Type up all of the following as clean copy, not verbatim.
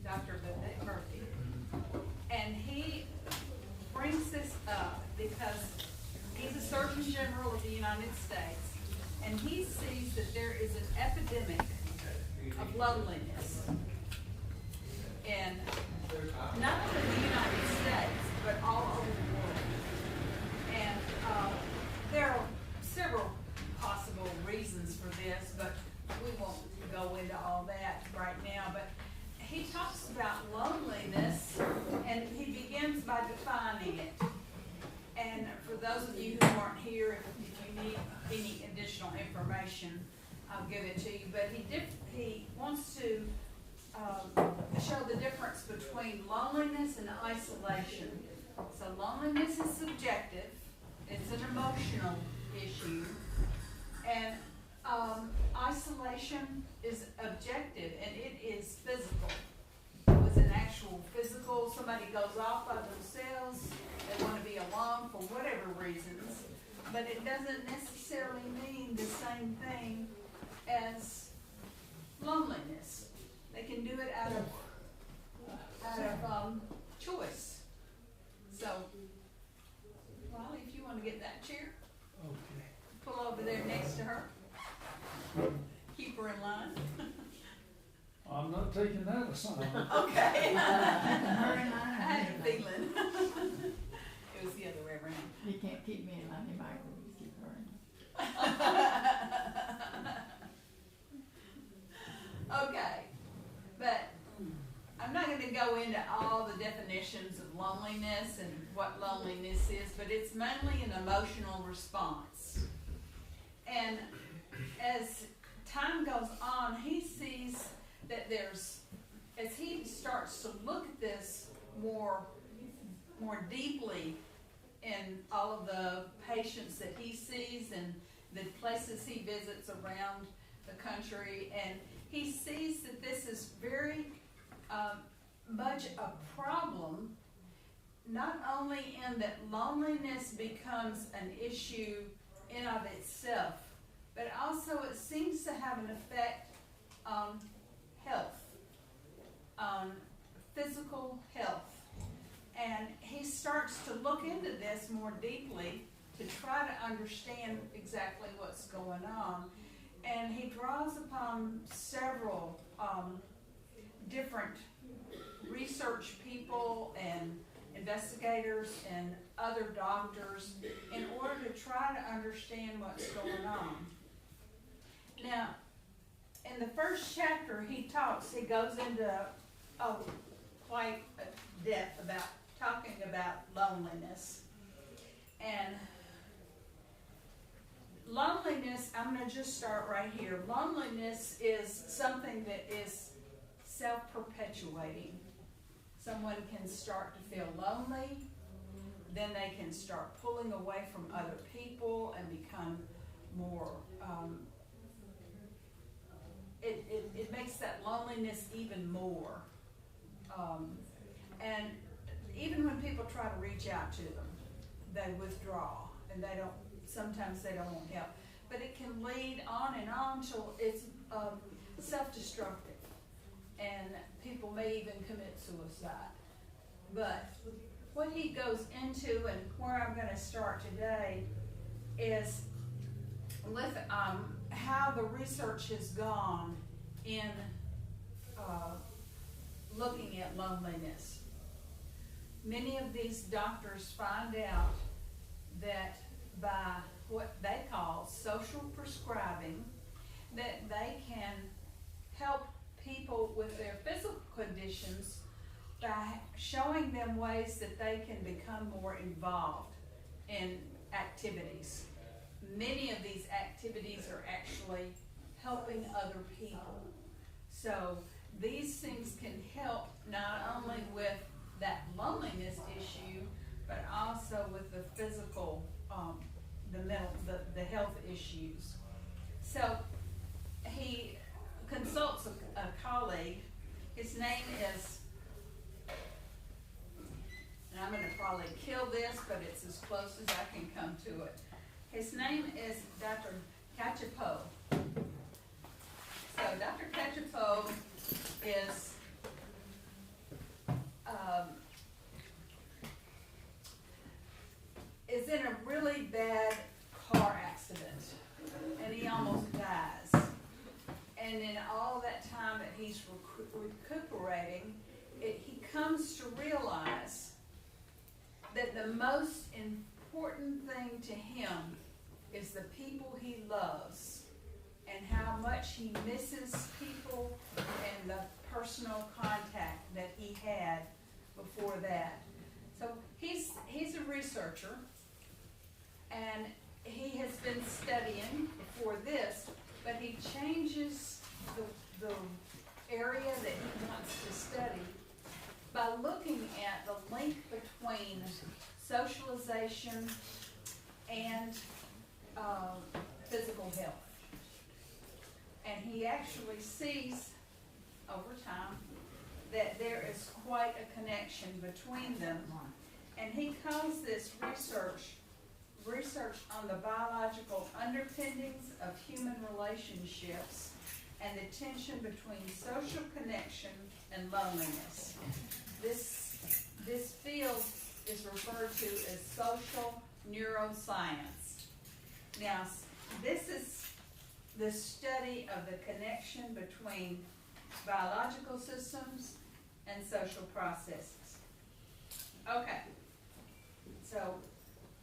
Dr. Murphy. And he brings this up because he's a Surgeon General of the United States, and he sees that there is an epidemic of loneliness in not only the United States, but all over the world. And there are several possible reasons for this, but we won't go into all that right now. But he talks about loneliness, and he begins by defining it. And for those of you who aren't here, if you need any additional information, I'll give it to you. But he wants to show the difference between loneliness and isolation. So loneliness is subjective. It's an emotional issue. And isolation is objective, and it is physical. It was an actual physical, somebody goes off by themselves, they want to be alone for whatever reasons, but it doesn't necessarily mean the same thing as loneliness. They can do it out of choice. So, Riley, if you want to get that chair, Okay. pull over there next to her. Keep her in line. I'm not taking that assignment. Okay. I had a feeling. It was the other way around. You can't keep me in line, you might keep her in. Okay, but I'm not going to go into all the definitions of loneliness and what loneliness is, but it's mainly an emotional response. And as time goes on, he sees that as he starts to look at this more deeply in all of the patients that he sees and the places he visits around the country, and he sees that this is very much a problem, not only in that loneliness becomes an issue in of itself, but also it seems to have an effect on health, on physical health. And he starts to look into this more deeply to try to understand exactly what's going on. And he draws upon several different research people and investigators and other doctors in order to try to understand what's going on. Now, in the first chapter, he goes into quite a depth about talking about loneliness. And loneliness, I'm going to just start right here. Loneliness is something that is self-perpetuating. Someone can start to feel lonely, then they can start pulling away from other people and become more, it makes that loneliness even more. And even when people try to reach out to them, they withdraw, and sometimes they don't want help. But it can lead on and on till it's self-destructive, and people may even commit suicide. But what he goes into, and where I'm going to start today, is with how the research has gone in looking at loneliness. Many of these doctors find out that by what they call social prescribing, that they can help people with their physical conditions by showing them ways that they can become more involved in activities. Many of these activities are actually helping other people. So these things can help not only with that loneliness issue, but also with the physical, the health issues. So he consults a colleague. His name is, and I'm going to probably kill this, but it's as close as I can come to it. His name is Dr. Cacioppo. So Dr. Cacioppo is he's recuperating, he comes to realize that the most important thing to him is the people he loves and how much he misses people and the personal contact that he had before that. So he's a researcher, and he has been studying before this, but he changes the area that he wants to study by looking at the link between socialization and physical health. And he actually sees over time that there is quite a connection between them. And he calls this research on the biological underpinnings of human relationships and the tension between social connection and loneliness. This field is referred to as social neuroscience. Now, this is the study of the connection between biological systems and social processes. Okay, so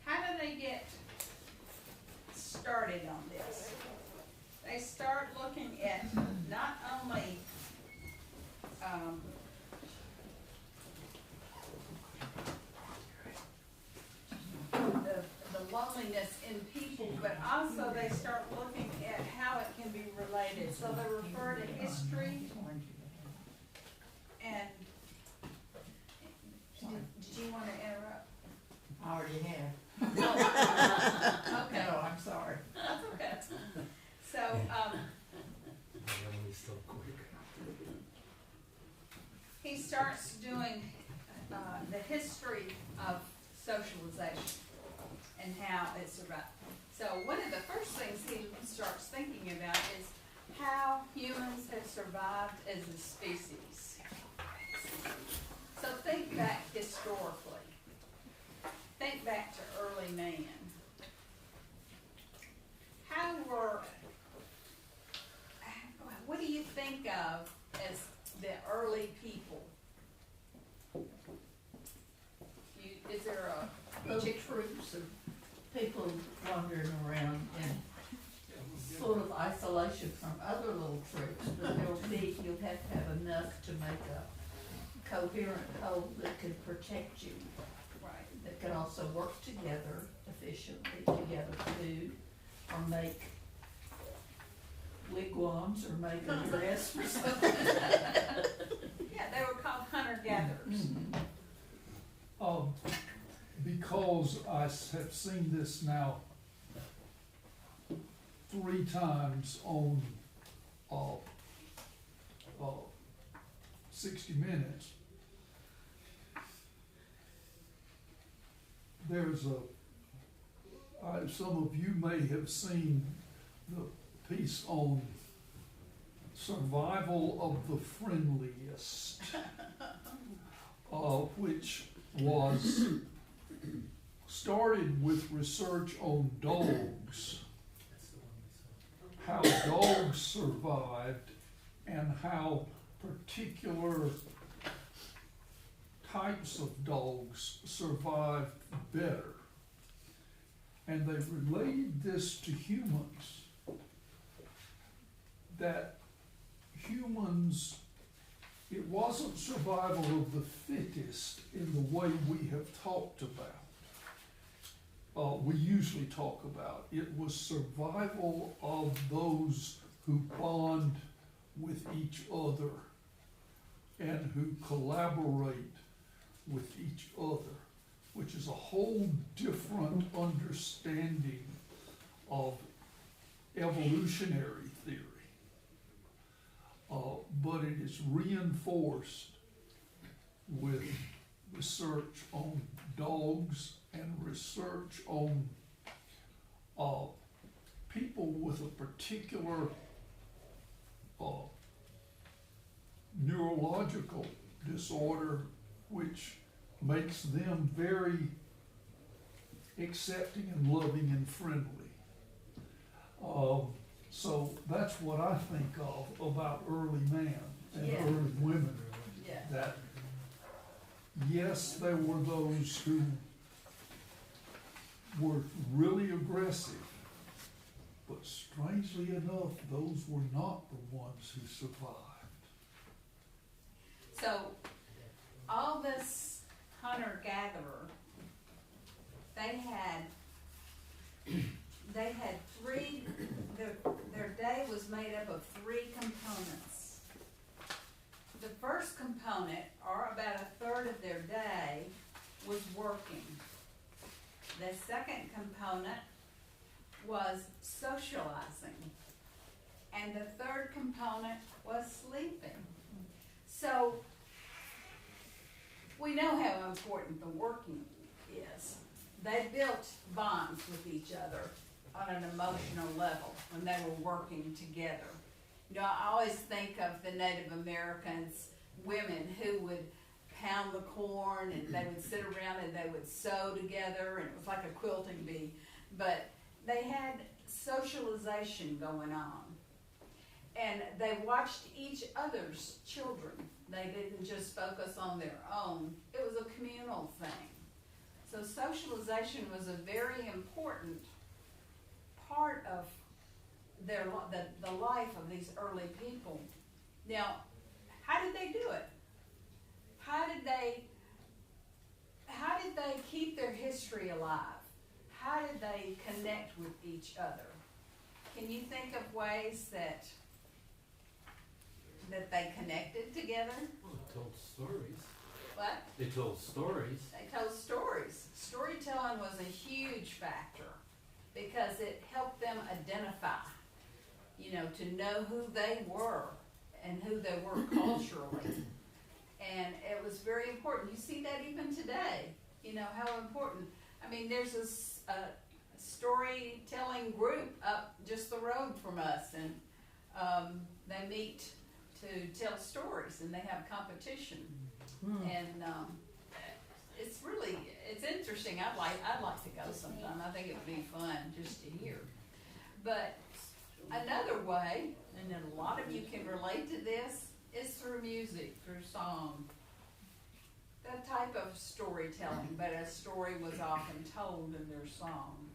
how do they get started on this? They start looking at not only the loneliness in people, but also they start looking at how it can be related. So they refer to history and did you want to interrupt? I already have. Okay. No, I'm sorry. That's okay. So, he starts doing the history of socialization and how it survived. So one of the first things he starts thinking about is how humans have survived as a species. So think back historically. Think back to early man. What do you think of as the early people? Is there a Little troops of people wandering around in sort of isolation from other little troops, but you'll have to have enough to make a coherent whole that can protect you, right? that can also work together efficiently to gather food or make wigwams or make a dress or something. Yeah, they were called hunter-gatherers. Because I have seen this now 3 times on 60 Minutes, there's some of you may have seen the piece on survival of the friendliest, which was started with research on dogs, how dogs survived and how particular types of dogs survived better. And they related this to humans, that humans, it wasn't survival of the fittest in the way we have talked about. We usually talk about. It was survival of those who bond with each other and who collaborate with each other, which is a whole different understanding of evolutionary theory. But it is reinforced with research on dogs and research on people with a particular neurological disorder, which makes them very accepting and loving and friendly. So that's what I think of about early man. preferred women, Yeah. that, yes, there were those who were really aggressive, but strangely enough, those were not the ones who survived. So, all this hunter-gatherer, they had three, their day was made up of three components. The first component, or about a third of their day, was working. The second component was socializing. And the third component was sleeping. So, we know how important the working is. They built bonds with each other on an emotional level when they were working together. You know, I always think of the Native Americans, women who would pound the corn and they would sit around and they would sew together, and it was like a quilting bee. But they had socialization going on. And they watched each other's children. They didn't just focus on their own. It was a communal thing. So socialization was a very important part of the life of these early people. Now, how did they do it? How did they keep their history alive? How did they connect with each other? Can you think of ways that they connected together? Well, they told stories. What? They told stories. They told stories. Storytelling was a huge factor because it helped them identify, you know, to know who they were and who they were culturally. And it was very important. You see that even today, you know, how important. I mean, there's a storytelling group up just the road from us, and they meet to tell stories, and they have competition. And it's interesting. I'd like to go sometime. I think it would be fun just to hear. But another way, and then a lot of you can relate to this, is through music, through song. That type of storytelling, but a story was often told in their song.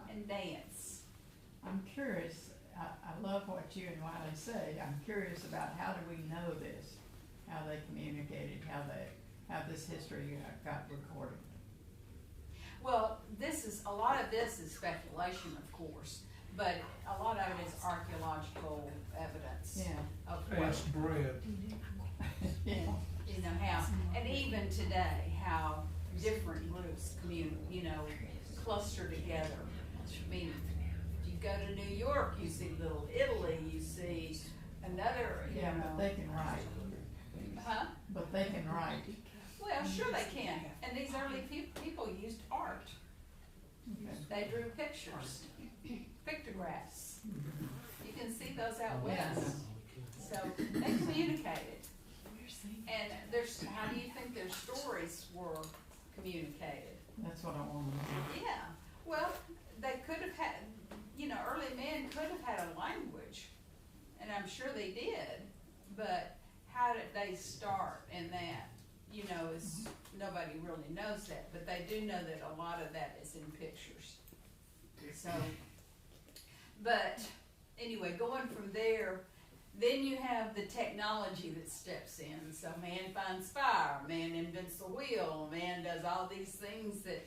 And dance. I'm curious, I love what you and Wiley say. I'm curious about how do we know this? How they communicated, how this history got recorded. Well, a lot of this is speculation, of course, but a lot of it is archaeological evidence Yeah. of what, Ask Brad. Yeah. you know, how, and even today, how different groups cluster together. I mean, if you go to New York, you see Little Italy, you see another, Yeah, but they can write. Huh? But they can write. Well, sure they can. And these early people used art. Okay. They drew pictures, pictographs. You can see those out west. So they communicated. And how do you think their stories were communicated? That's what I want to know. Yeah. Well, they could have had, early men could have had a language. And I'm sure they did. But how did they start in that? Nobody really knows that, but they do know that a lot of that is in pictures. So, but anyway, going from there, then you have the technology that steps in. So man finds fire, man invents the wheel, man does all these things that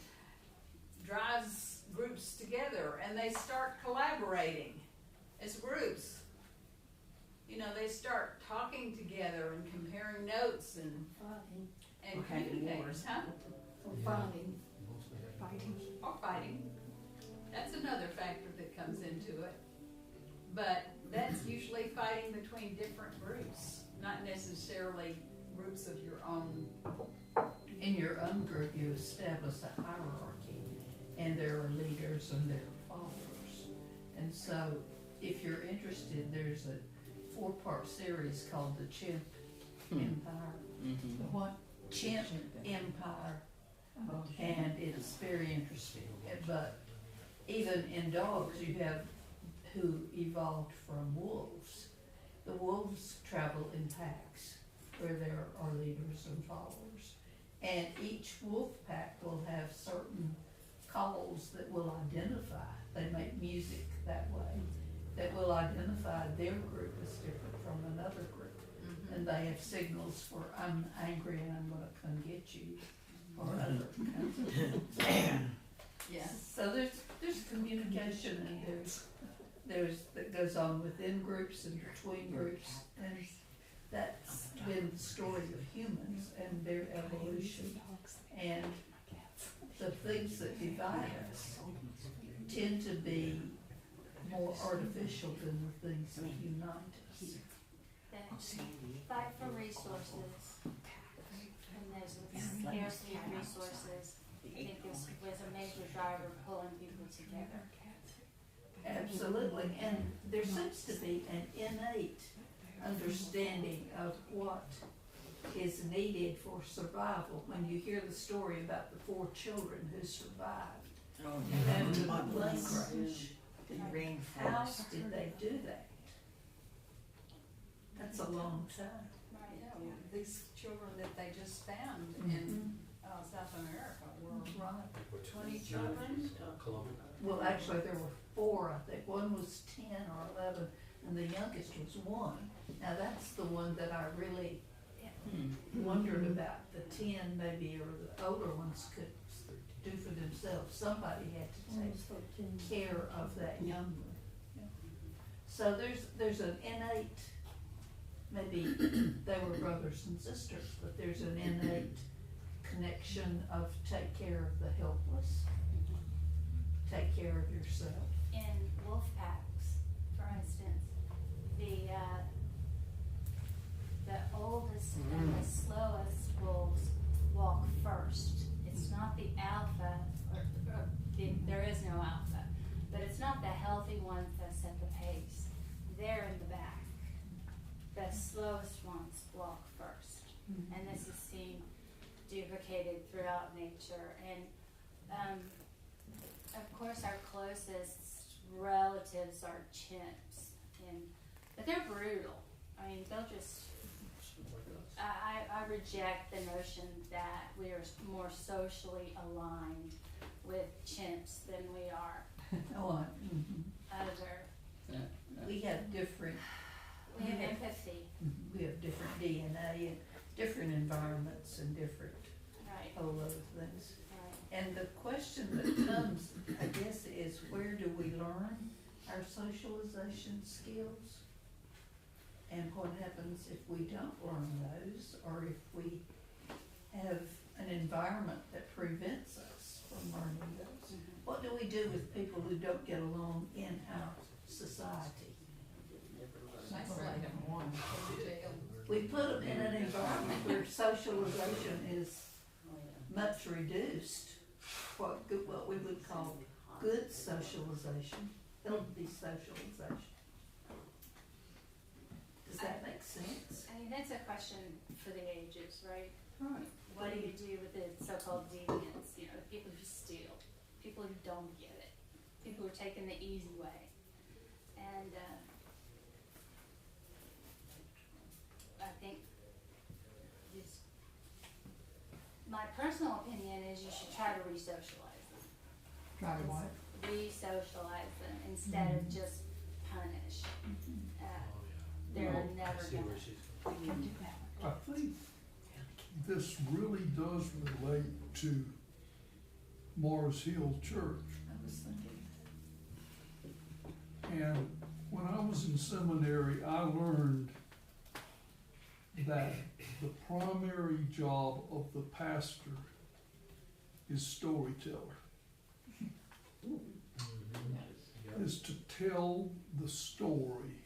drives groups together, and they start collaborating as groups. They start talking together and comparing notes and communicating, huh? Or fighting. Fighting. Or fighting. That's another factor that comes into it. But that's usually fighting between different groups, not necessarily groups of your own. In your own group, you establish a hierarchy, and there are leaders and there are followers. And so, if you're interested, there's a 4-part series called the Chimp Empire. The what? Chimp Empire. And it's very interesting. But even in dogs, you have who evolved from wolves. The wolves travel in packs where there are leaders and followers. And each wolf pack will have certain calls that will identify, they make music that way, that will identify their group as different from another group. And they have signals for, I'm angry and I'm gonna come get you, or other kinds of things. Yeah. So there's communication, and there's that goes on within groups and between groups, and that's been the story of humans and their evolution. And the things that divide us tend to be more artificial than the things that unite us. They fight for resources, and there's a scarcity of resources. I think this was a major driver pulling people together. Absolutely, and there seems to be an innate understanding of what is needed for survival. When you hear the story about the 4 children who survived after the plane crash, how did they do that? That's a long time. Yeah, well, these children that they just found in South America were Right. 20 children. Columbia. Well, actually, there were 4, I think. One was 10 or 11, and the youngest was 1. Now, that's the one that I really wondered about. The 10 maybe, or the older ones could do for themselves. Somebody had to take care of that young one. So there's an innate, maybe they were brothers and sisters, but there's an innate connection of take care of the helpless, take care of yourself. In wolf packs, for instance, the oldest and the slowest wolves walk first. It's not the alpha, there is no alpha, but it's not the healthy ones that set the pace. They're in the back. The slowest ones walk first, and this is seen duplicated throughout nature. And of course, our closest relatives are chimps, but they're brutal. I mean, they'll just. I reject the notion that we are more socially aligned with chimps than we are other. We have different. We have empathy, We have different DNA and different environments and different right? whole other things. Right. And the question that comes, I guess, is where do we learn our socialization skills? And what happens if we don't learn those, or if we have an environment that prevents us from learning those? What do we do with people who don't get along in our society? Separate them one. We put them in an environment where socialization is much reduced, what we would call good socialization, healthy socialization. Does that make sense? I mean, that's a question for the ages, right? Right. What do you do with the so-called deviants? You know, the people who steal, people who don't get it, people who are taking the easy way. And I think my personal opinion is you should try to re-socialize them. Try to what? Re-socialize them instead of just punish. They're Well, never See gonna. where she's We can do that. I think this really does relate to Mars Hill Church. I was thinking. And when I was in seminary, I learned that the primary job of the pastor is storyteller, is to tell the story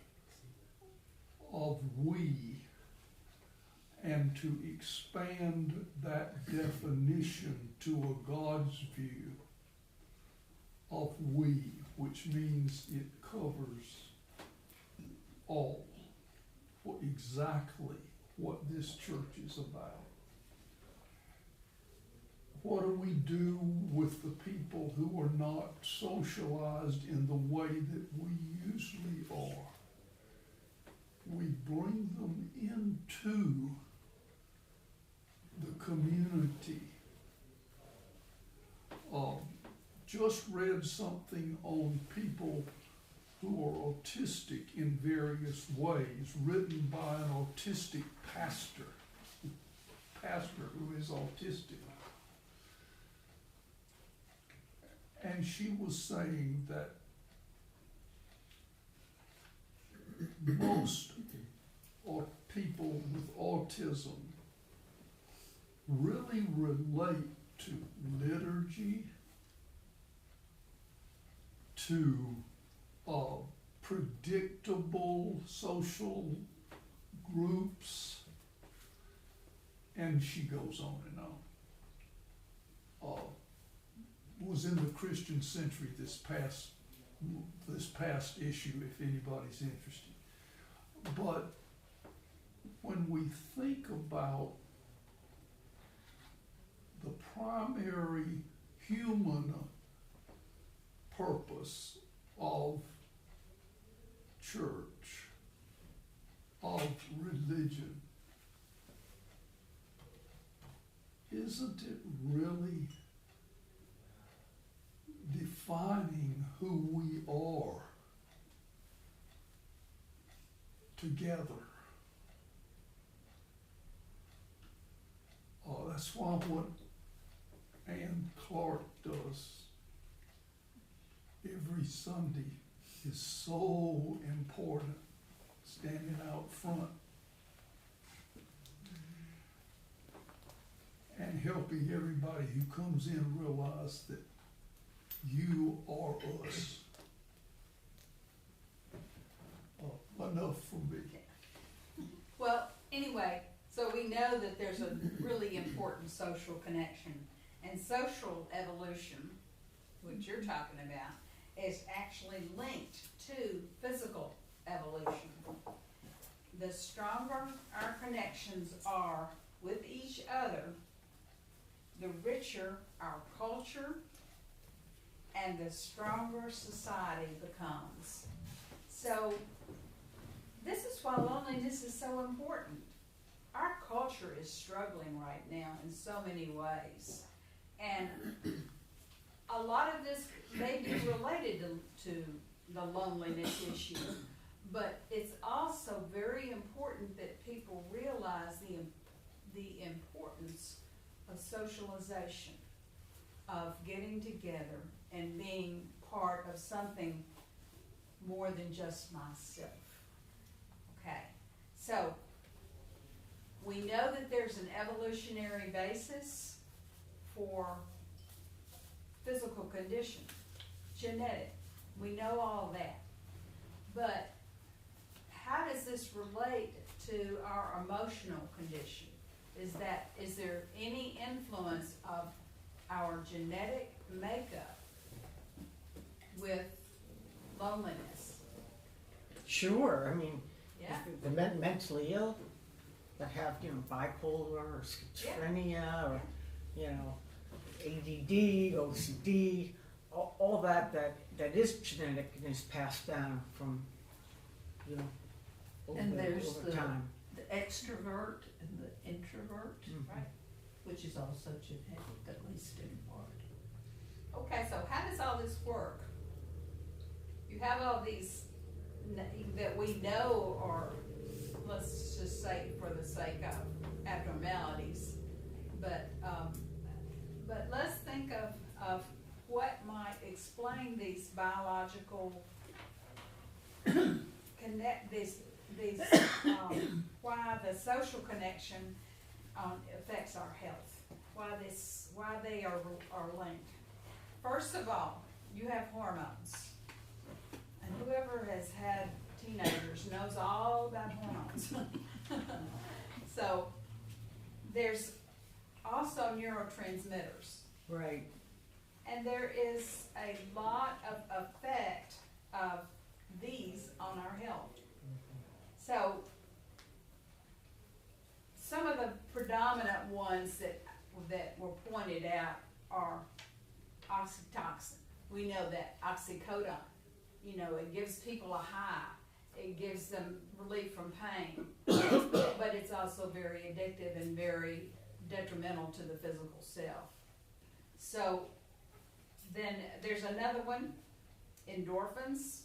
of we and to expand that definition to a God's view of we, which means it covers all, exactly what this church is about. What do we do with the people who are not socialized in the way that we usually are? we bring them into the community. Just read something on people who are autistic in various ways, written by an autistic pastor who is autistic. And she was saying that most people with autism really relate to liturgy, to predictable social groups, and she goes on and on. Was in the Christian Century this past issue, if anybody's interested. But when we think about the primary human purpose of church, of religion, isn't it really defining who we are together? That's why what Ann Clark does every Sunday is so important, standing out front and helping everybody who comes in realize that you are us. Enough from me. Well, anyway, so we know that there's a really important social connection, and social evolution, which you're talking about, is actually linked to physical evolution. The stronger our connections are with each other, the richer our culture and the stronger society becomes. So this is why loneliness is so important. Our culture is struggling right now in so many ways. And a lot of this may be related to the loneliness issue, but it's also very important that people realize the importance of socialization, of getting together and being part of something more than just myself. Okay, so we know that there's an evolutionary basis for physical condition, genetic. We know all that. But how does this relate to our emotional condition? Is there any influence of our genetic makeup with loneliness? Sure, I mean, Yeah. the mentally ill that have, bipolar or schizophrenia or, ADD, OCD, all that is genetic and is passed down from, And there's over time. the extrovert and the introvert, Right. which is also genetic, at least in part. Okay, so how does all this work? You have all these that we know are, let's just say for the sake of abnormalities, but let's think of what might explain these biological why the social connection affects our health, why they are linked. First of all, you have hormones, and whoever has had teenagers knows all about hormones. So there's also neurotransmitters. Right. And there is a lot of effect of these on our health. So some of the predominant ones that were pointed out are oxytocin. We know that oxycodone, it gives people a high. it gives them relief from pain, but it's also very addictive and very detrimental to the physical self. So then there's another one, endorphins.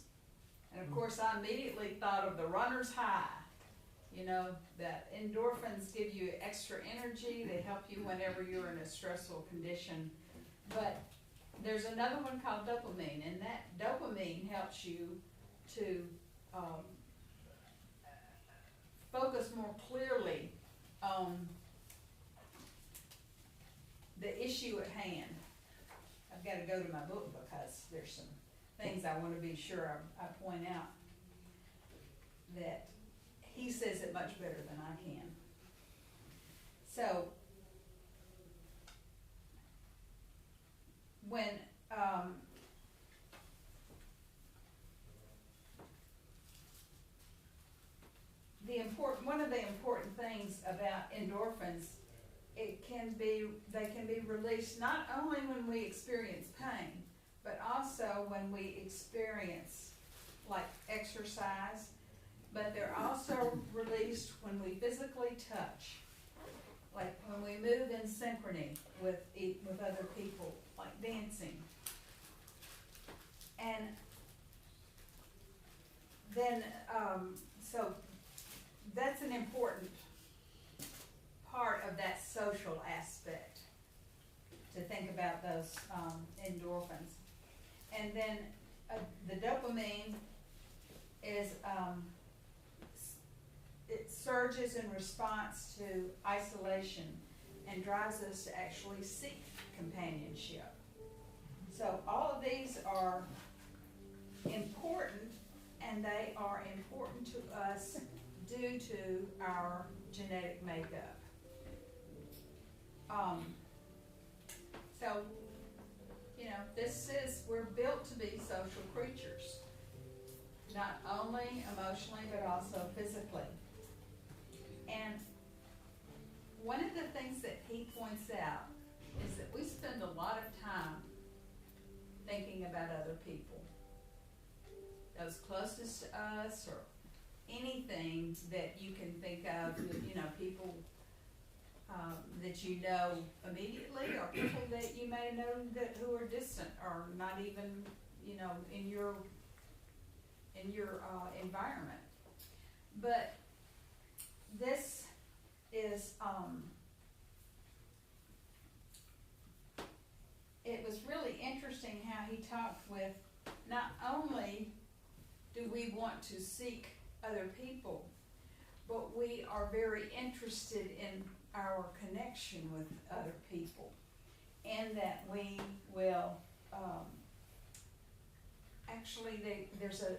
And of course, I immediately thought of the runner's high. You know, that endorphins give you extra energy, they help you whenever you're in a stressful condition. But there's another one called dopamine, and that dopamine helps you to focus more clearly on the issue at hand. I've got to go to my book because there's some things I want to be sure I point out that he says it much better than I can. So when one of the important things about endorphins, they can be released not only when we experience pain, but also when we experience like exercise, but they're also released when we physically touch, like when we move in synchrony with other people, like dancing. And then, so that's an important part of that social aspect, to think about those endorphins. And then the dopamine is, it surges in response to isolation and drives us to actually seek companionship. So all of these are important, and they are important to us due to our genetic makeup. So, you know, this is, we're built to be social creatures, not only emotionally, but also physically. And one of the things that he points out is that we spend a lot of time thinking about other people, those closest to us, or anything that you can think of, you know, people that you know immediately, or people that you may know that who are distant, or not even, you know, in your environment. But this is, it was really interesting how he talked with, not only do we want to seek other people, but we are very interested in our connection with other people, and that we will, actually there's a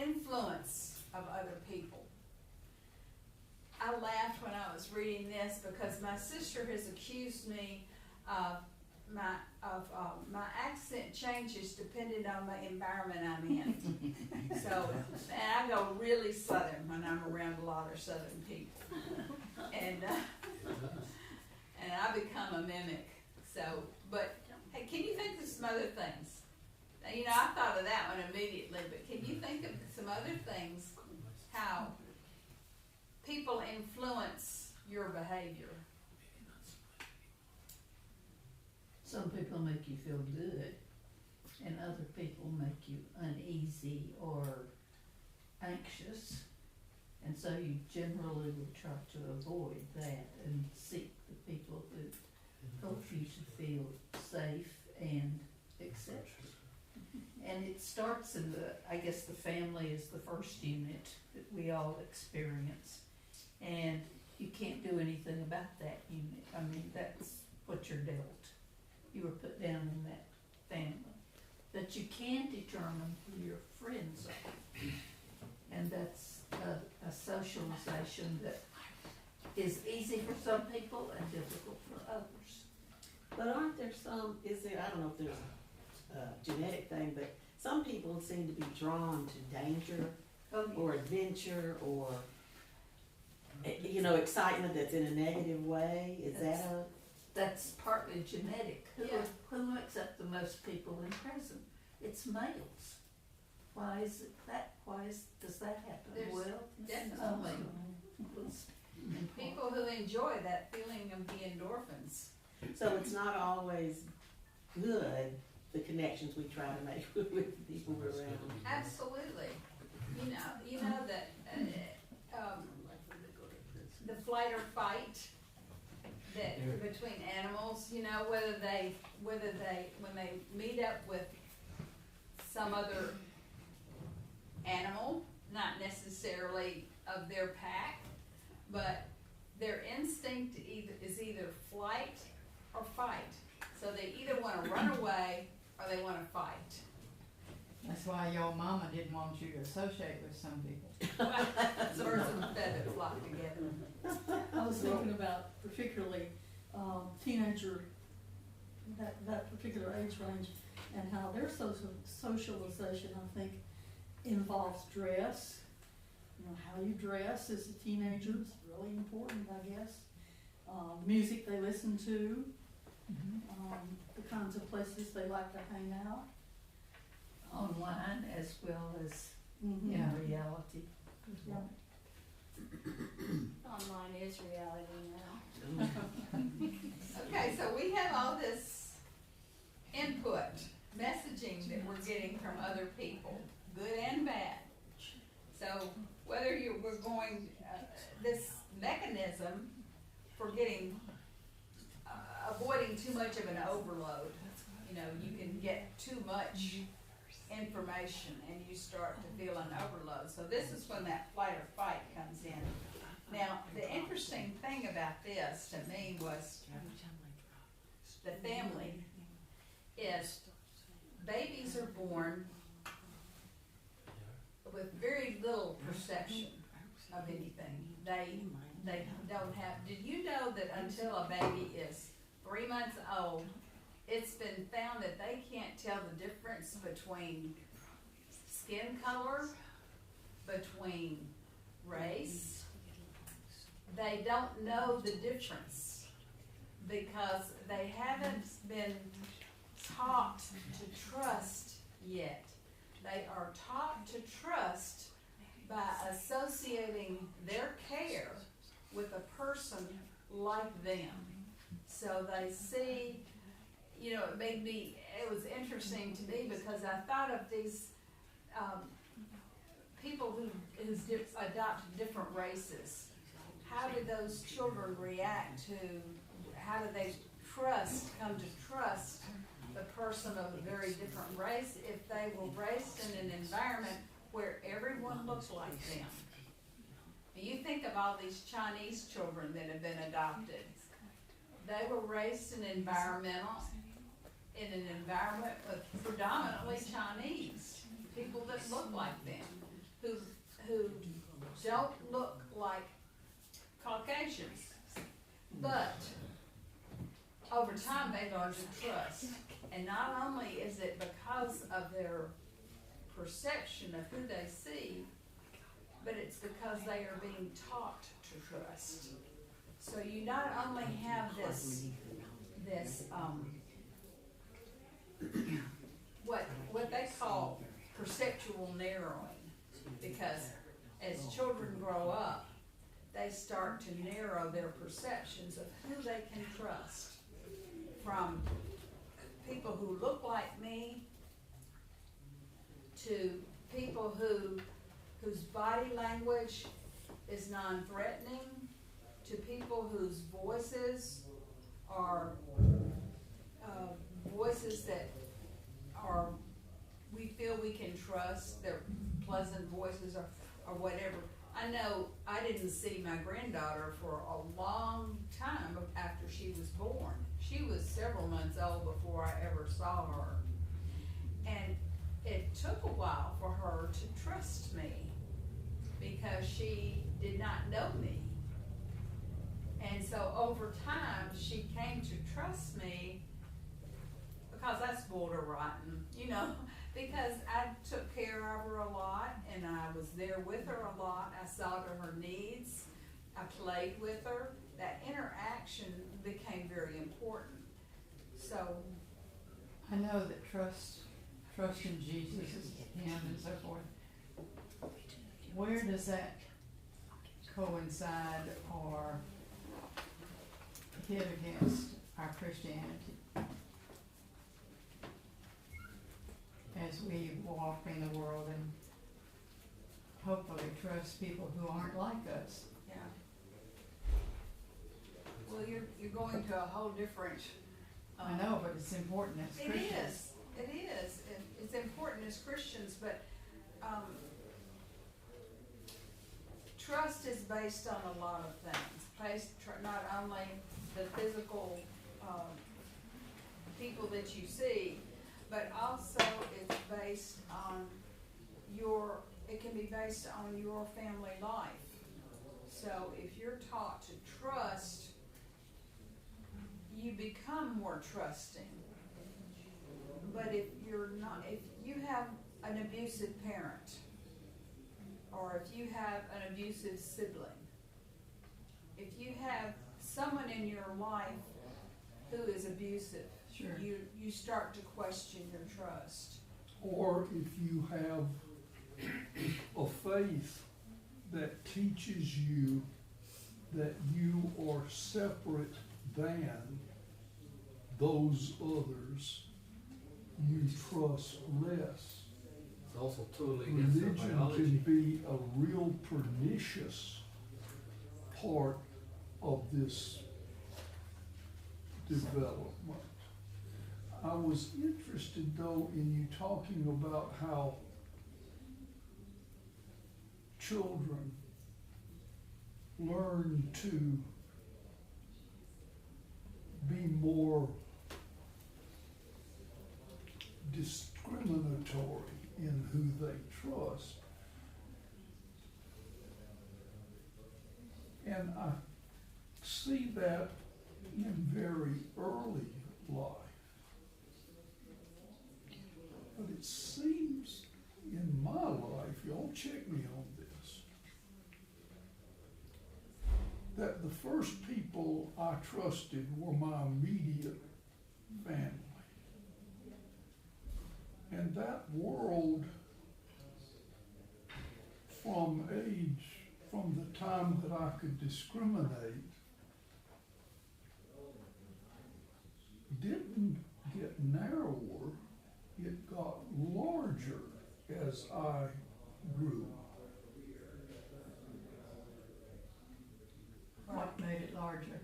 influence of other people. I laughed when I was reading this because my sister has accused me of my accent changes depending on the environment I'm in. So, and I go really Southern when I'm around a lot of Southern people, and I become a mimic. So, but hey, can you think of some other things? Now, you know, I thought of that one immediately, but can you think of some other things, how people influence your behavior? Some people make you feel good, and other people make you uneasy or anxious. And so you generally would try to avoid that and seek the people who help you to feel safe and accepted. And it starts in I guess the family is the first unit that we all experience. And you can't do anything about that unit. I mean, that's what you're dealt. You were put down in that family. But you can determine who your friends are. And that's a socialization that is easy for some people and difficult for others. But aren't there some, I don't know if there's a genetic thing, but some people seem to be drawn to danger or adventure or, you know, excitement that's in a negative way. That's partly genetic. Yeah. Who makes up the most people in prison? It's males. does that happen? There's Well, definitely it's people who enjoy that feeling of the endorphins. So it's not always good, the connections we try to make with the people we're around. Absolutely. You know that the flight or fight that between animals, you know, whether they when they meet up with some other animal, not necessarily of their pack, but their instinct is either flight or fight. So they either want to run away or they want to fight. That's why your mama didn't want you to associate with some people. Birds of a feather flock together. I was thinking about particularly teenager, that particular age range, and how their socialization, I think, involves dress. You know, how you dress as a teenager is really important, I guess. Music they listen to, the kinds of places they like to hang out. online as well as Mhm. in reality. Yeah. Online is reality now. Okay, so we have all this input, messaging that we're getting from other people, good and bad. So whether we're going, this mechanism for getting, avoiding too much of an overload, you know, you can get too much information and you start to feel an overload. So this is when that flight or fight comes in. Now, the interesting thing about this to me was the family is babies are born with very little perception of anything. They don't have, did you know that until a baby is 3 months old, it's been found that they can't tell the difference between skin color, between race. They don't know the difference because they haven't been taught to trust yet. They are taught to trust by associating their care with a person like them. So they see, you know, it was interesting to me because I thought of these people who adopt different races. How do those children react to, how do they come to trust the person of a very different race if they were raised in an environment where everyone looks like them? You think of all these Chinese children that have been adopted. They were raised in an environment with predominantly Chinese, people that look like them, who don't look like Caucasians. But over time they learn to trust. And not only is it because of their perception of who they see, but it's because they are being taught to trust. So you not only have this what they call perceptual narrowing, because as children grow up, they start to narrow their perceptions of who they can trust, from people who look like me to people whose body language is non-threatening, to people whose voices are voices that we feel we can trust, they're pleasant voices or whatever. I know I didn't see my granddaughter for a long time after she was born. She was several months old before I ever saw her. And it took a while for her to trust me because she did not know me. And so over time, she came to trust me because I spoiled her rotten, you know, because I took care of her a lot and I was there with her a lot. I saw to her needs. I played with her. That interaction became very important. So I know that trust trust in Jesus, Him and so forth, where does that coincide or hit against our Christianity? As we walk in the world and hopefully trust people who aren't like us. Yeah. Well, you're going to a whole different. I know, but it's important as It Christians. is, it is, it's important as Christians, but, trust is based on a lot of things. Not only the physical, people that you see, but also it's based on it can be based on your family life. So if you're taught to trust, you become more trusting. But if you have an abusive parent, or if you have an abusive sibling, if you have someone in your life who is abusive, Sure. you start to question your trust. Or if you have a faith that teaches you that you are separate than those others, you trust less. It's also totally against our Religion biology. can be a real pernicious part of this development. I was interested though in you talking about how children learn to be more discriminatory in who they trust. And I see that in very early life. But it seems in my life, y'all check me on this, that the first people I trusted were my immediate family. And that world, from the time that I could discriminate, didn't get narrower, it got larger as I grew. What made it larger?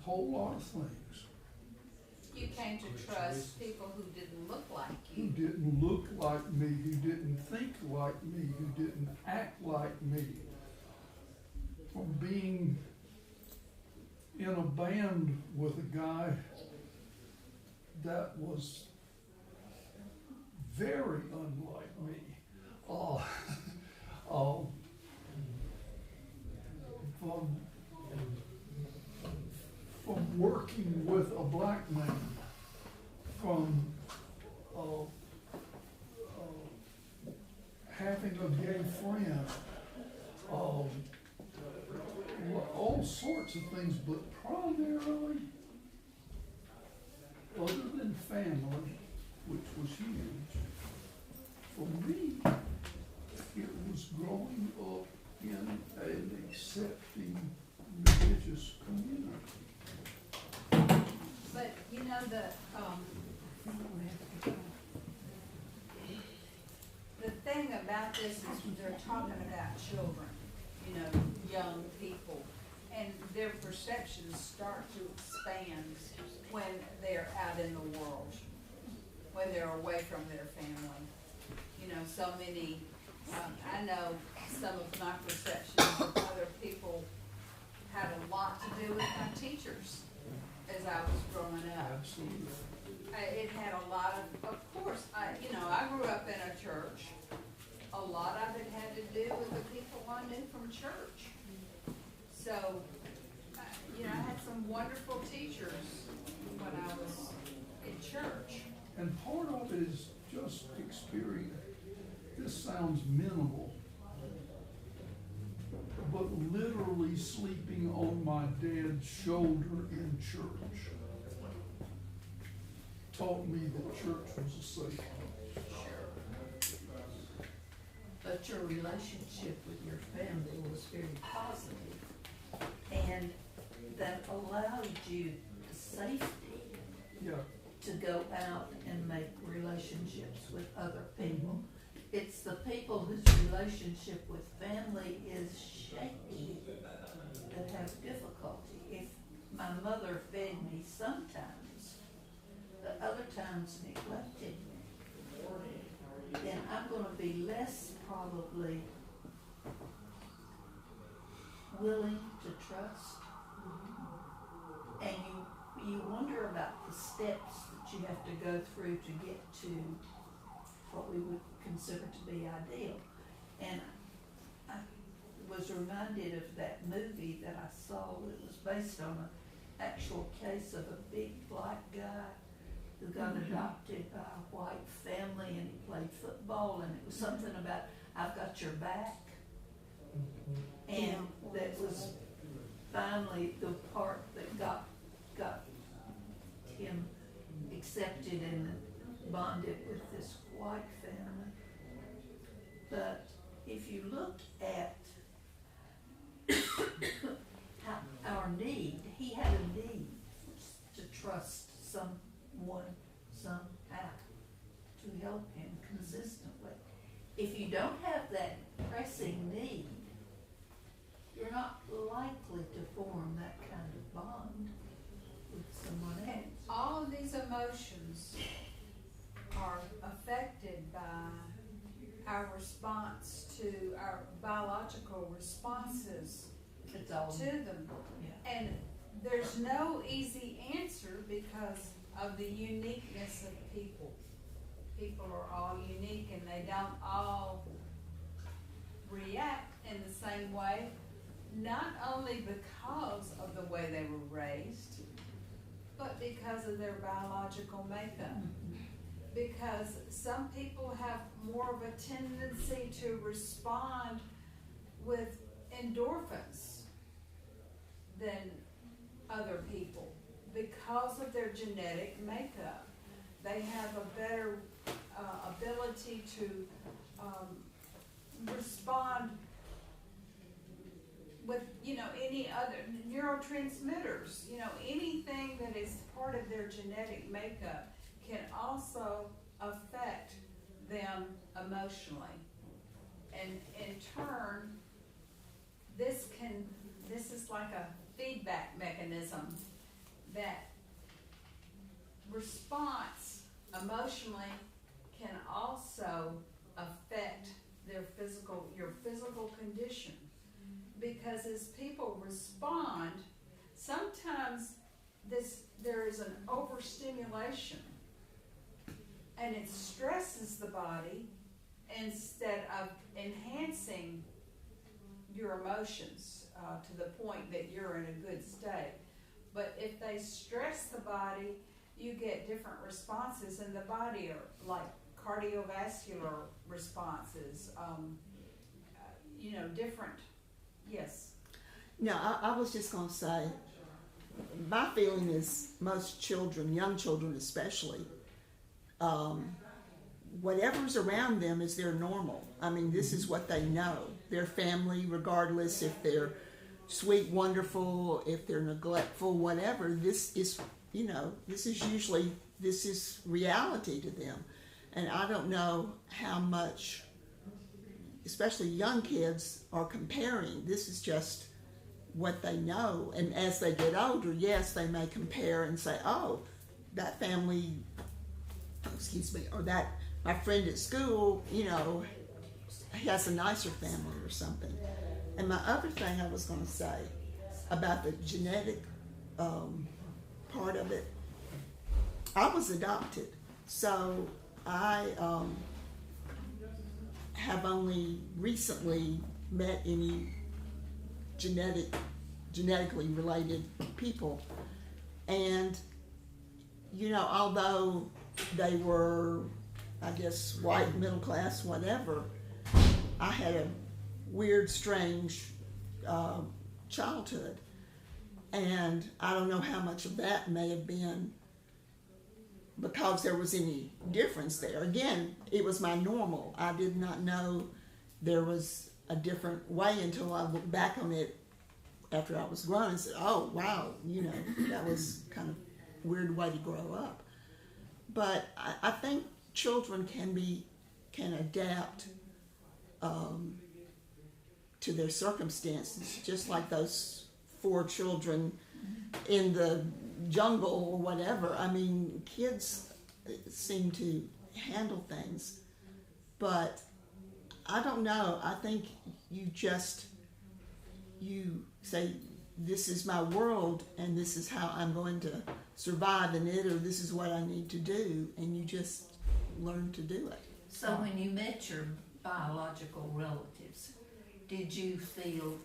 Whole lot of things. You came to trust people who didn't look like Who you. didn't look like me, who didn't think like me, who didn't act like me. From being in a band with a guy that was very unlike me. From working with a black man, from having a gay friend, all sorts of things, but primarily, other than family, which was huge, for me, it was growing up in an accepting religious community. But, you know, the thing about this is they're talking about children, you know, young people, and their perceptions start to expand when they're out in the world, when they're away from their family. You know, so many, I know some of my perceptions of other people had a lot to do with my teachers as I was growing up. Absolutely. It had a lot of course, I grew up in a church. A lot of it had to do with the people I knew from church. So, I had some wonderful teachers when I was in church. And part of it is just experience. This sounds minimal, but literally sleeping on my dad's shoulder in church. taught me that church was a safe place. But your relationship with your family was very positive, and that allowed you the safety Yeah, to go out and make relationships with other people. It's the people whose relationship with family is shaky that have difficulty. If my mother fed me sometimes, the other times neglected me, then I'm gonna be less probably willing to trust. And you wonder about the steps that you have to go through to get to what we would consider to be ideal. And I was reminded of that movie that I saw that was based on an actual case of a big black guy who got adopted by a white family, and he played football, and it was something about I've got your back. And that was finally the part that got him accepted and bonded with this white family. But if you look at our need, he had a need to trust someone somehow to help him consistently. If you don't have that pressing need, you're not likely to form that kind of bond with someone And else. all of these emotions are affected by our response to our biological responses It's all, to them. yeah. And there's no easy answer because of the uniqueness of people. People are all unique and they don't all react in the same way, not only because of the way they were raised, but because of their biological makeup. Because some people have more of a tendency to respond with endorphins than other people. Because of their genetic makeup, they have a better ability to respond with, any other neurotransmitters, anything that is part of their genetic makeup can also affect them emotionally. And in turn, this is like a feedback mechanism that response emotionally can also affect your physical condition. Because as people respond, sometimes there is an overstimulation and it stresses the body instead of enhancing your emotions to the point that you're in a good state. But if they stress the body, you get different responses in the body, or like cardiovascular responses, different. Yes. No, I was just going to say, my feeling is most children, young children especially, whatever's around them is their normal. I mean, this is what they know. Their family, regardless if they're sweet, wonderful, if they're neglectful, whatever, this is reality to them. And I don't know how much, especially young kids, are comparing. This is just what they know. And as they get older, yes, they may compare and say, oh, that family, or that my friend at school, he has a nicer family or something. And my other thing I was going to say about the genetic part of it, I was adopted. So I have only recently met any genetically related people. And, although they were, I guess, white, middle class, whatever, I had a weird, strange childhood. And I don't know how much of that may have been because there was any difference there. Again, it was my normal. I did not know there was a different way until I looked back on it after I was grown and said, oh, wow, that was kind of a weird way to grow up. But I think children can adapt to their circumstances, just like those 4 children in the jungle or whatever. I mean, kids seem to handle things, but I don't know. I think you say, this is my world and this is how I'm going to survive in it, or this is what I need to do, and you just learn to do it. So when you met your biological relatives, did you feel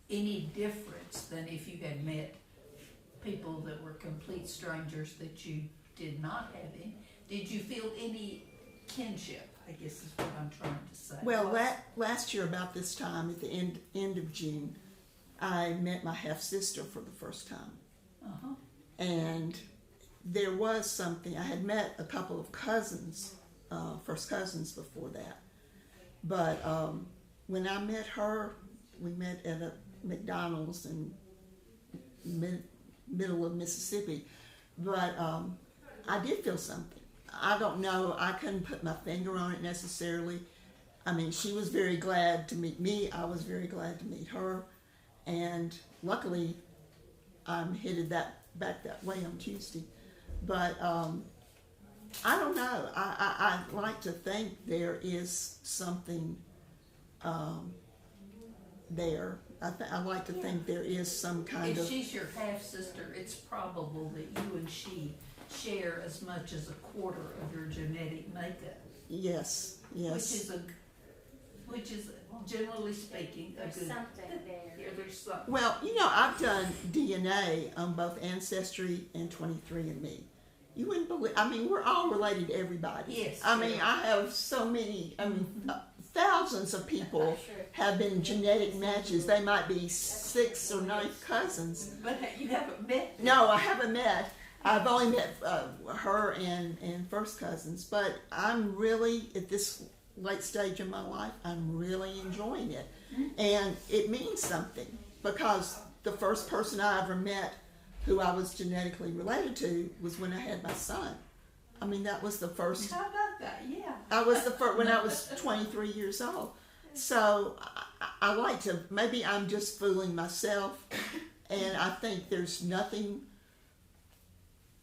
any difference than if you had met people that were complete strangers that you did not have any? Did you feel any kinship, I guess is what I'm trying to say? Well, last year about this time, at the end of June, I met my half-sister for the first time. Uh-huh. And there was something, I had met a couple of cousins, first cousins before that. But when I met her, we met at a McDonald's in middle of Mississippi. But I did feel something. I don't know, I couldn't put my finger on it necessarily. I mean, she was very glad to meet me. I was very glad to meet her. And luckily, I'm headed back that way on Tuesday. But I don't know. I like to think there is something there. I like to think there is some kind If of... she's your half-sister, it's probable that you and she share as much as a quarter of your genetic makeup. Yes. Which is generally speaking, a There's good... something there. Yeah, there's something. Well, I've done DNA on both Ancestry and 23andMe. You wouldn't believe, we're all related to everybody. Yes. I have so many, thousands of people have been genetic matches. They might be 6 or 9 cousins. But you haven't met. No, I haven't met. I've only met her and first cousins. But I'm really, at this late stage in my life, I'm really enjoying it. And it means something, because the first person I ever met who I was genetically related to was when I had my son. That was the first. How about that? Yeah. I was the first when I was 23 years old. So I like to, maybe I'm just fooling myself, and I think there's nothing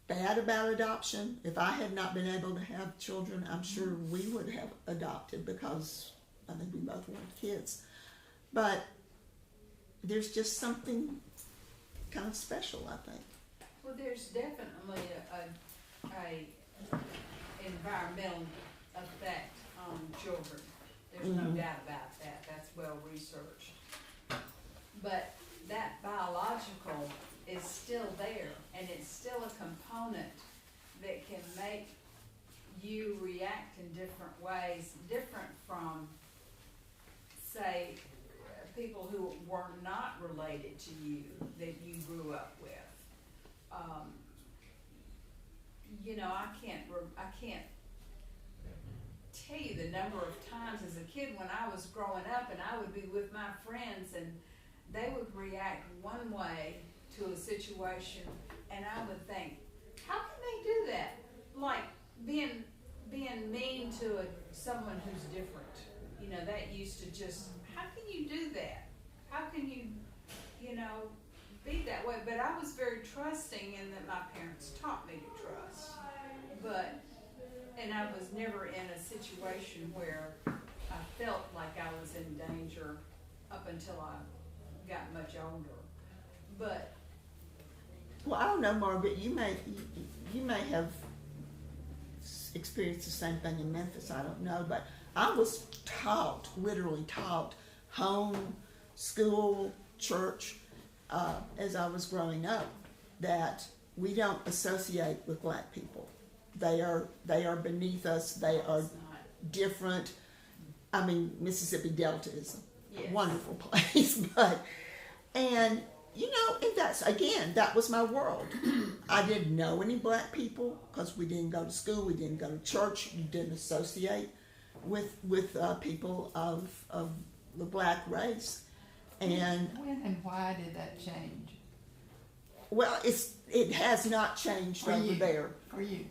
bad about adoption. If I had not been able to have children, I'm sure we would have adopted, because I think we both wanted kids. But there's just something kind of special, I think. Well, there's definitely a environmental effect on children. There's no doubt about that. That's well researched. But that biological is still there, and it's still a component that can make you react in different ways, different from, say, people who were not related to you that you grew up with. I can't tell you the number of times as a kid when I was growing up and I would be with my friends and they would react one way to a situation, and I would think, how can they do that? Like being mean to someone who's different. That used to just, how can you do that? How can you, be that way? But I was very trusting in that my parents taught me to trust. And I was never in a situation where I felt like I was in danger up until I got much older. But Well, I don't know, Margaret. You may have experienced the same thing in Memphis. I don't know, but I was literally taught, home, school, church, as I was growing up, that we don't associate with black people. They are beneath us. They are different. Mississippi Delta is a wonderful place, and And that was my world. I didn't know any black people because we didn't go to school, we didn't go to church, we didn't associate with people of the black race. And when and why did that change well, it has not changed for over you? there. For you?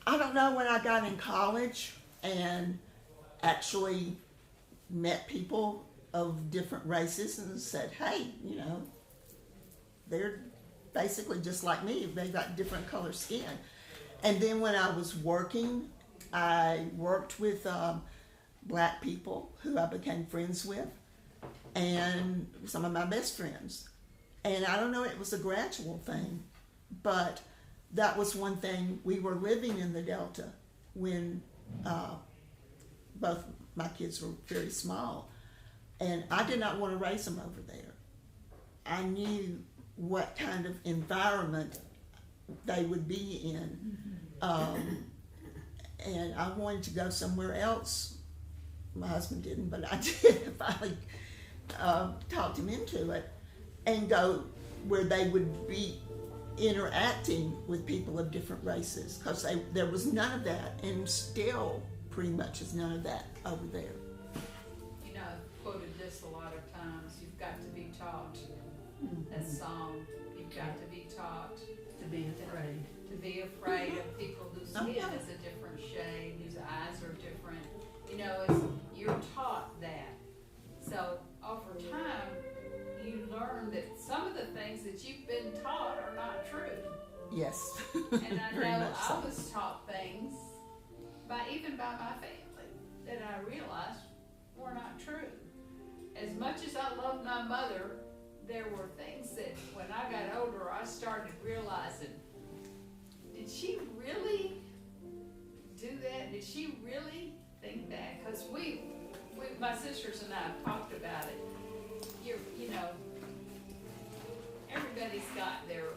I don't know, when I got in college and actually met people of different races and said, hey, they're basically just like me. They got different color skin. And then when I was working, I worked with black people who I became friends with, and some of my best friends. And I don't know, it was a gradual thing, but that was one thing. We were living in the Delta when both my kids were very small, and I did not want to raise them over there. I knew what kind of environment they would be in, and I wanted to go somewhere else. My husband didn't, but I did finally talked him into it, and go where they would be interacting with people of different races, because there was none of that, and still pretty much is none of that over there. I've quoted this a lot of times. You've got to be taught. That song, you've got to be taught To be afraid. to be afraid of people whose skin is a different shade, whose eyes are different. You're taught that. So over time, you learn that some of the things that you've been taught are not true. Yes. And I Very know much so. I was taught things even by my family that I realized were not true. As much as I loved my mother, there were things that when I got older, I started realizing, did she really do that? Did she really think that? Because my sisters and I have talked about it. Everybody's got their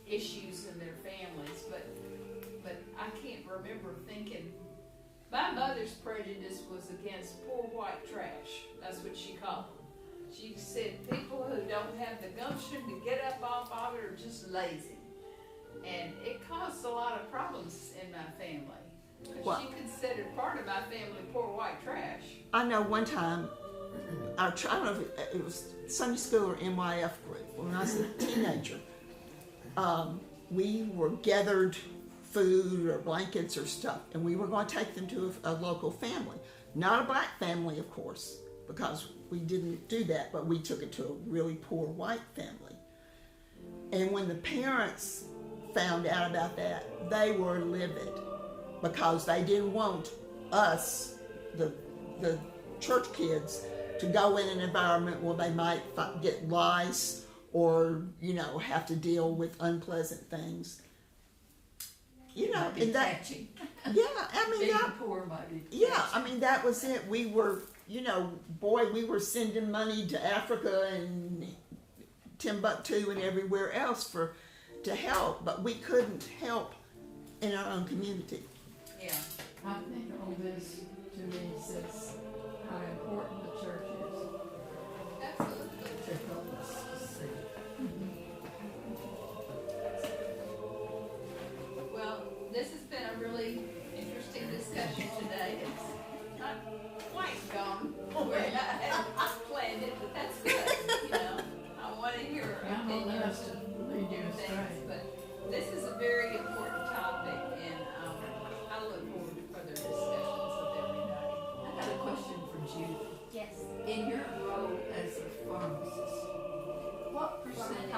issues in their families, but I can't remember thinking. My mother's prejudice was against poor white trash. That's what she called them. She said people who don't have the gumption to get up off of it are just lazy. And it caused a lot of problems in my family. Because she considered part of my family poor white trash. I know one time, I don't know if it was Sunday school or NYF group, when I was a teenager, we were gathered food or blankets or stuff, and we were going to take them to a local family. Not a black family, of course, because we didn't do that, but we took it to a really poor white family. And when the parents found out about that, they were livid, because they didn't want us, the church kids, to go in an environment where they might get lice or have to deal with unpleasant things. And that, Catchy. yeah, I mean Being that, poor might be yeah, catchy. I mean that was it. We were, we were sending money to Africa and Timbuktu and everywhere else to help, but we couldn't help in our own community. Yeah. I think all this to me says how important the church is. Absolutely. To help us to see. Well, this has been a really interesting discussion today. It's not quite gone where I had planned it, but that's good. I want to hear I'm on opinions to and lead you things, astray. but this is a very important topic, and I look forward to further discussions with everybody. I got a question for Judy. Yes. In your role as a pharmacist, what percentage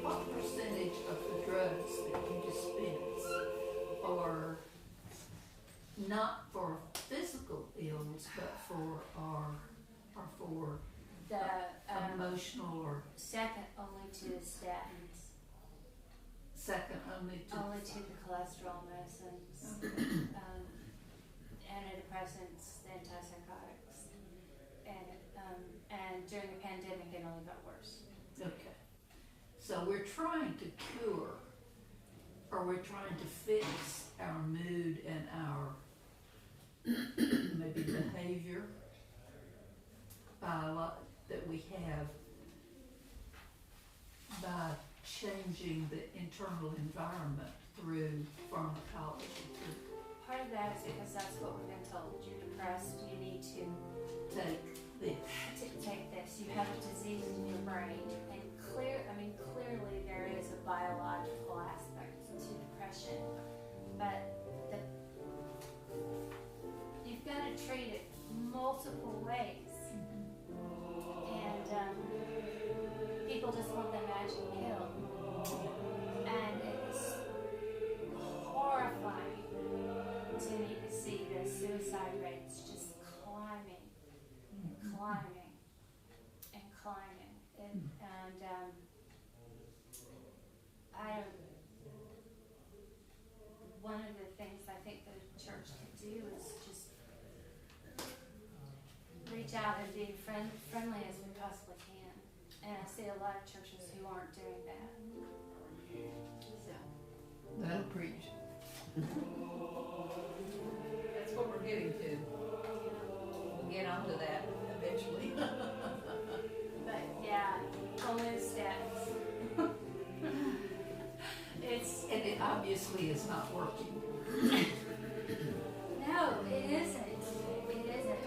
what percentage of the drugs that you dispense are not for physical ills, but are for The emotional or second only to the statins, second only to only to the cholesterol medicines, antidepressants, antipsychotics, and during the pandemic it only got worse. Okay. So we're trying to cure, or we're trying to fix our mood and our maybe behavior by a lot that we have by changing the internal environment through pharmacology. Part of that is because that's what we've been told. You're depressed, you need to Take this. take this. You have a disease in your brain. And clearly there is a biological aspect to depression. But you've got to treat it multiple ways. And people just want the magic pill. And it's horrifying to me to see the suicide rates just climbing. One of the things I think the church could do is just reach out and be friendly as we possibly can. And I see a lot of churches who aren't doing that. So. That'll preach. That's what we're getting to. We'll get onto that eventually. But yeah, homeostasis. And it obviously is not working. No, it isn't. It isn't.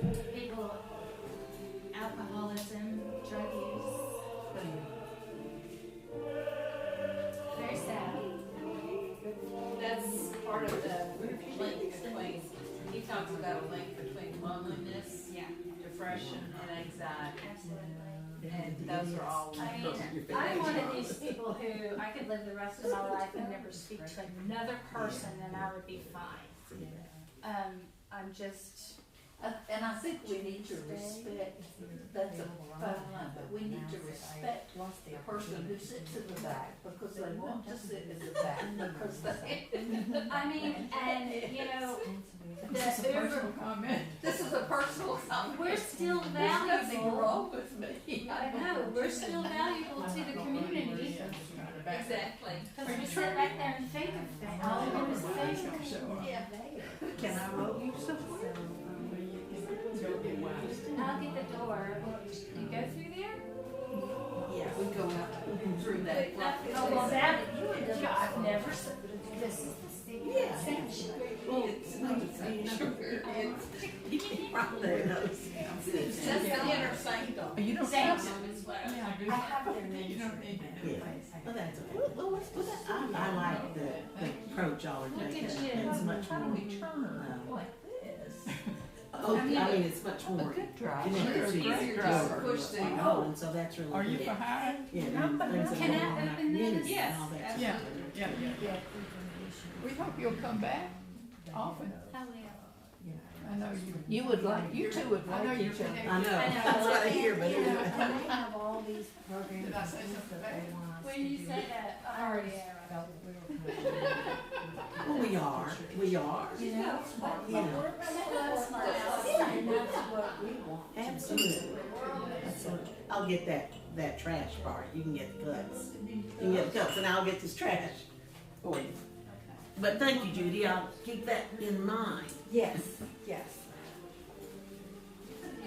And people, alcoholism, drug use, very sad. That's part of the link between, he talks about a link between loneliness, Yeah, depression, and anxiety. absolutely. And those are all I linked. mean, I'm one of these people who I could live the rest of my life and never speak to another person and I would be fine. I'm just, And I think we need to respect, that's a fine line, but we need to respect the person who sits in the back because they want to sit in the back because they. I mean, and you know, This is a personal comment. This is a personal comment. we're still There's nothing valuable. wrong with me. I know, we're still valuable to the community Exactly. because we sit back there and think of things. All we do is think. Yeah. Can I roll you somewhere? I'll get the door. You go through there? Yeah, we go out through that. Oh, well, that, I've never, this is the secret Yeah. section. It's not sugar. It's right there. It's just the inner sanctum. You don't Thank have you. Is what I- Yeah, I do. I have their names. You don't need to. Yeah. Well, that's okay. Well, I like the approach y'all are Look at taking. you. It's much How do more, we turn like this? oh, I mean, it's much more Good drive. connected Sure, to great your driver. door, Push what's the- going on, so that's really Are you good. for hire? Yeah, and things that Can I go on in our open this? community Yes, and all that. Yeah, yeah. We hope you'll come back often. I will. I know you. You would like, you two would I know like you're each other. connected. I know, I know. that's what I hear, but You anyway. know, And they have all these programs Did I say something bad? they want us to When you do. say that, I already am. Well, we are, You know, but Yeah. we're That's smart. and that's what we want. absolutely. Absolutely. I'll get that trash part, you can get the cups. You can get the cups and I'll get this trash for you. But thank you, Judy, I'll keep that in mind. Yes, yes.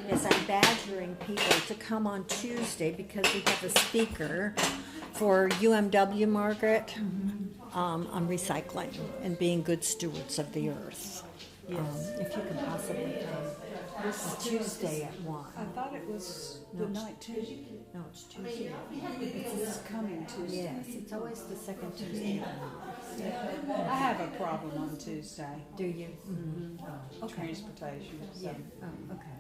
Yes, I'm badgering people to come on Tuesday because we have a speaker for UMW, Margaret, on recycling and being good stewards of the earth. If you could possibly come. This is Tuesday at 1. I thought it was the 19th. No, it's Tuesday. It's this coming Tuesday. Yes, it's always the second Tuesday of the month. I have a problem on Tuesday. Do you? Okay. Transportation, so, Yeah, oh, okay.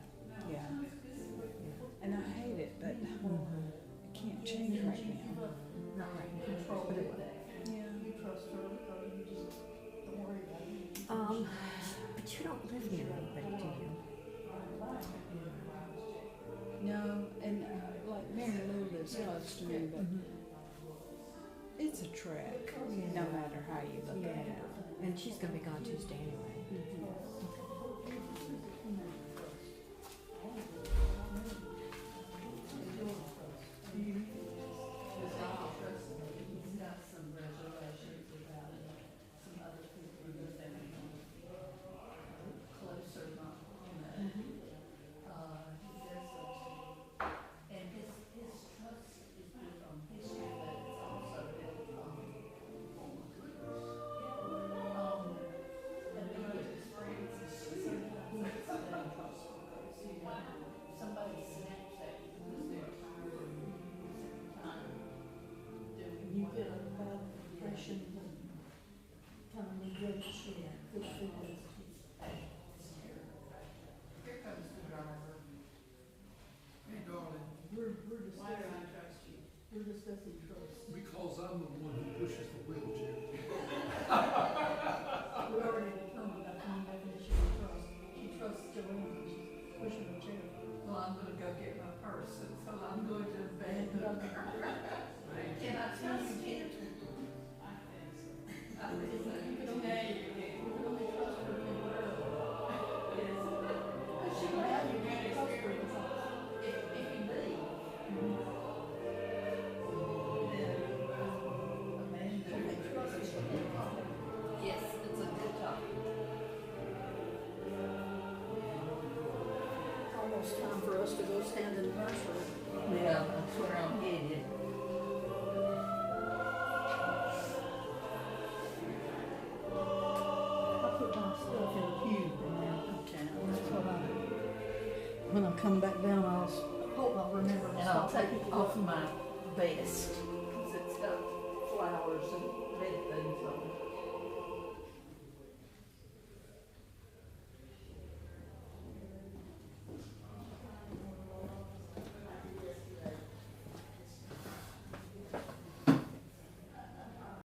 yeah. And I hate it, but I can't change right now. Not right now, but it will. But you don't live near anybody, do you? No, and like Mary Lou lives close to me, but it's a trek, no matter how you look at it. And she's gonna be gone Tuesday anyway. And get a bad impression that kind of negates the good feelings. Here comes the driver. Hey, darling, We're Why do I discussing, trust you? we're discussing trust. because I'm the one who pushes the wheelchair. We already determined that one definition of trust. She trusts Joanne, she's pushing her chair. Well, I'm gonna go get my purse, and so I'm going to abandon her. Can I trust you? I think so. I think so. You can only, Yeah, you can. you can only trust her in whatever. Yes. But she Well, had you you can can trust her experience because. If you leave, then abandon She can trust you for the problem. Yes, it's a good topic. It's almost time for us to go stand in the nursery. Yeah, that's where I'm headed. I put my stuff in a cube and then uptown, that's what I do. When I come back down, hope I'll remember to And I'll stop take taking off my vest, cause it's got flowers and red things on